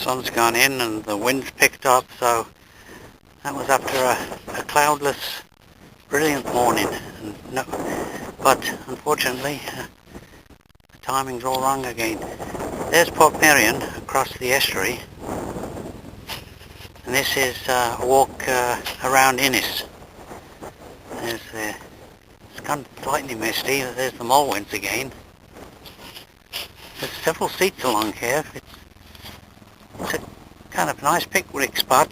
sun's gone in and the wind's picked up, so that was after a cloudless, brilliant morning. But unfortunately, the timing's all wrong again. There's Portmeirion across the estuary, and this is a walk around Ynys. It's gone slightly misty. There's the mulewinds again. There's several seats along here. It's a kind of nice picnic spot,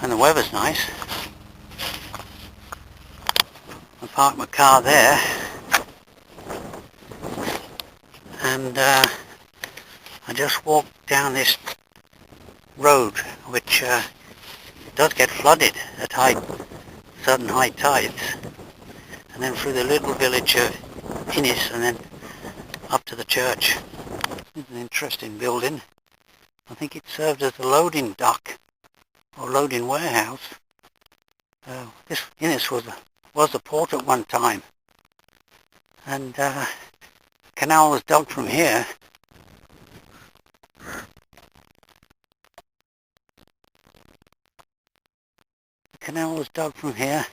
and the weather's nice. I parked my car there, and I just walked down this road, which does get flooded at certain high tides, and then through the little village of Ynys, and then up to the church. It's an interesting building. I think it served as a loading dock or loading warehouse. This Ynys was a port at one time, and a canal was dug from here. The canal was dug from here,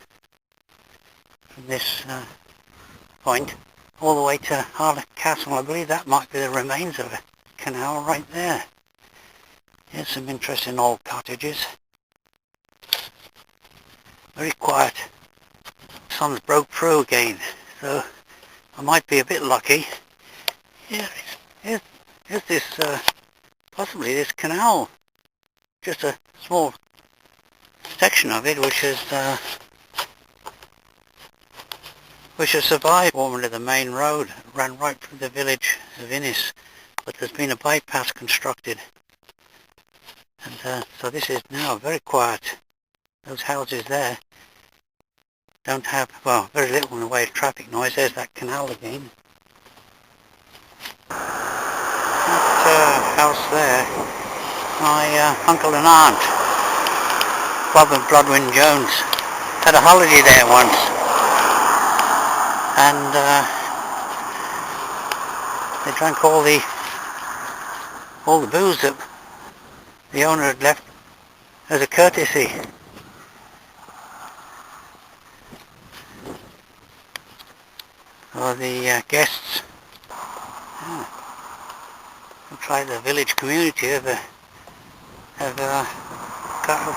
from this point, all the way to Harlech Castle. I believe that might be the remains of a canal right there. Here's some interesting old cottages. Very quiet. The sun's broke through again, so I might be a bit lucky. Here's this, possibly this canal. Just a small section of it which has survived. Formerly the main road ran right through the village of Ynys, but there's been a bypass constructed, and so this is now very quiet. Those houses there don't have, well, very little in the way of traffic noise. There's that canal again. That house there, my uncle and aunt, Bob and Blodwyn Jones, had a holiday there once, and they drank all the booze that the owner had left as a courtesy. For the guests. Looks like the village community have got a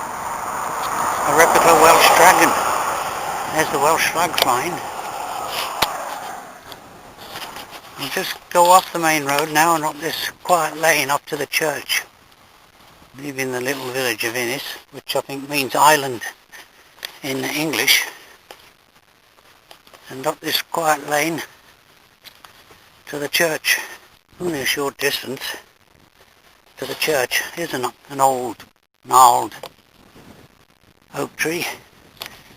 replica Welsh dragon. There's the Welsh flag flying. I'll just go off the main road now and up this quiet lane up to the church, leaving the little village of Ynys, which I think means island in English, and up this quiet lane to the church. Only a short distance to the church. Here's an old, gnarled oak tree,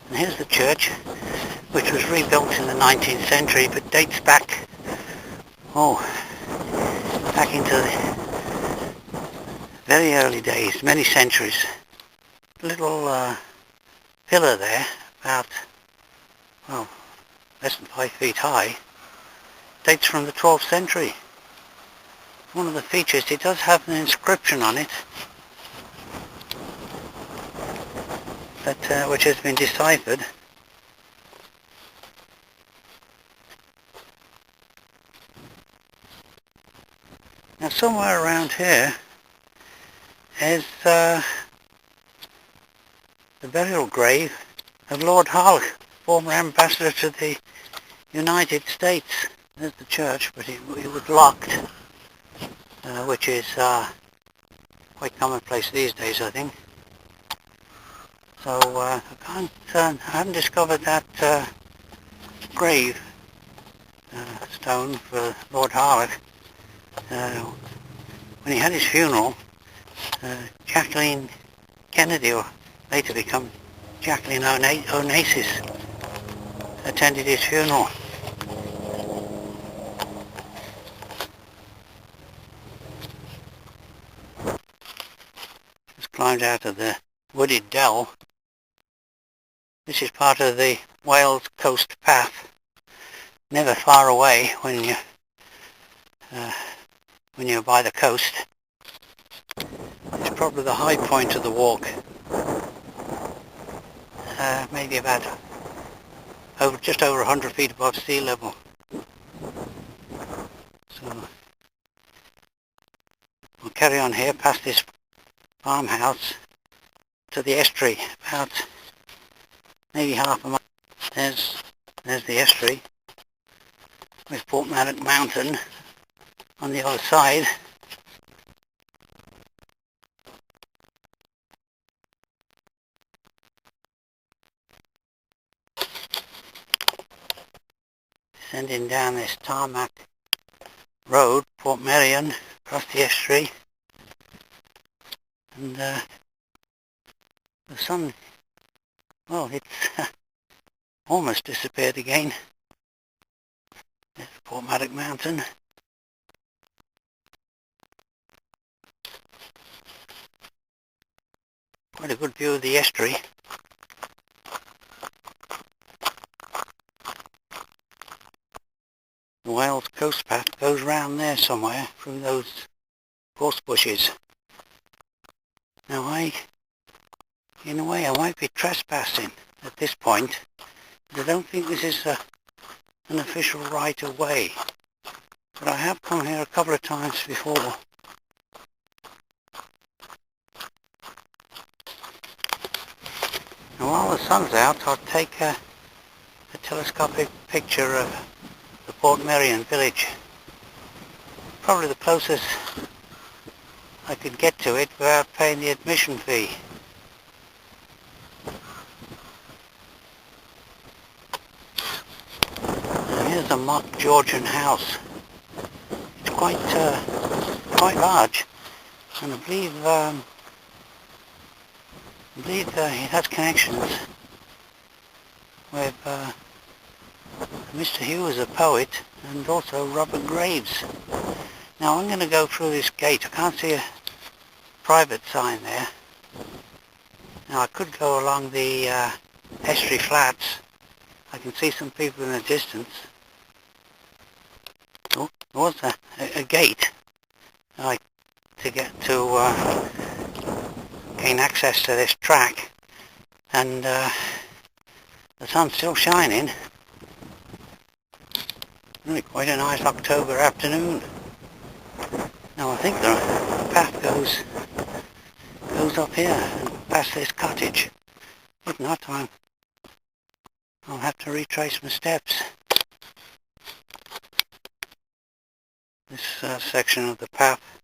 and here's the church, which was rebuilt in the 19th century but dates back into the very early days, many centuries. A little pillar there, about, well, less than 5 feet high, dates from the 12th century. One of the features, it does have an inscription on it that which has been deciphered. Now somewhere around here is the burial grave of Lord Harlech, former ambassador to the United States. There's the church, but it was locked, which is quite commonplace these days, I think. So I haven't discovered that grave stone for Lord Harlech. When he had his funeral, Jacqueline Kennedy, or later become Jacqueline Onassis, attended his funeral. Just climbed out of the wooded dell. This is part of the Wales Coast Path. Never far away when when you're by the coast. It's probably the high point of the walk. Maybe about just over 100 feet above sea level. So we'll carry on here past this farmhouse to the estuary, about maybe half a mile. There's the estuary with Portmeirion Mountain on the other side. Descending down this tarmac road, Portmeirion, across the estuary, and the sun, well, it's almost disappeared again. There's Portmeirion Mountain. Quite a good view of the estuary. The Wales coast path goes round there somewhere through those gorse bushes. Now in a way I might be trespassing at this point, but I don't think this is an official right of way. But I have come here a couple of times before. Now while the sun's out, I'll take a telescopic picture of the Portmeirion village. Probably the closest I could get to it without paying the admission fee. Now here's a mock Georgian house. It's quite large, and I believe it has connections with Mr. Hughes, a poet, and also Robert Graves. Now I'm going to go through this gate. I can't see a private sign there. Now I could go along the estuary flats. I can see some people in the distance. Oh, there was a gate to get to gain access to this track, and the sun's still shining. Really quite a nice October afternoon. Now I think the path goes up here and past this cottage. If not, I'll have to retrace my steps. This section of the path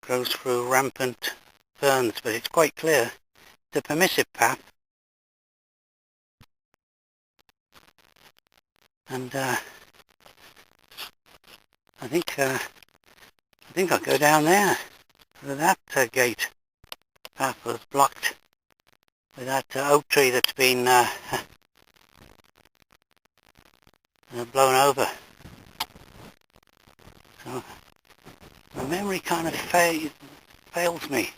goes through rampant ferns, but it's quite clear. It's a permissive path. And I think I'll go down there. That gate path was blocked with that oak tree that's been blown over. So my memory kind of fails me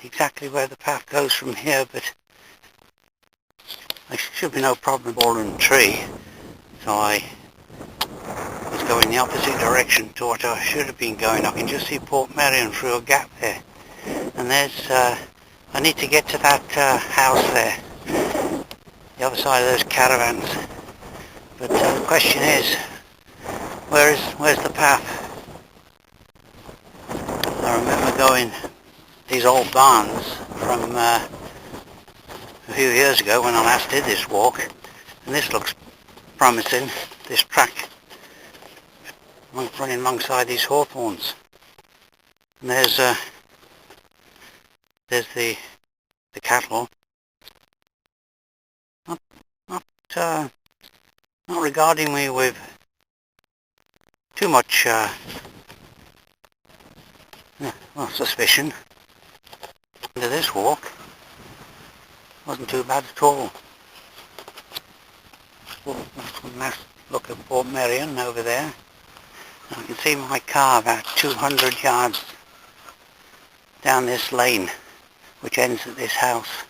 exactly where the path goes from here, but there should be no problem boring the tree. So I was going the opposite direction to what I should have been going. I can just see Portmeirion through a gap there. And there's, I need to get to that house there, the other side of those caravans. But the question is, where's the path? I remember going these old barns from a few years ago when I last did this walk, and this looks promising, this track running alongside these hawthorns. And there's the cattle. Not regarding me with too much suspicion. Into this walk wasn't too bad at all. One last look at Portmeirion over there. I can see my car about 200 yards down this lane, which ends at this house.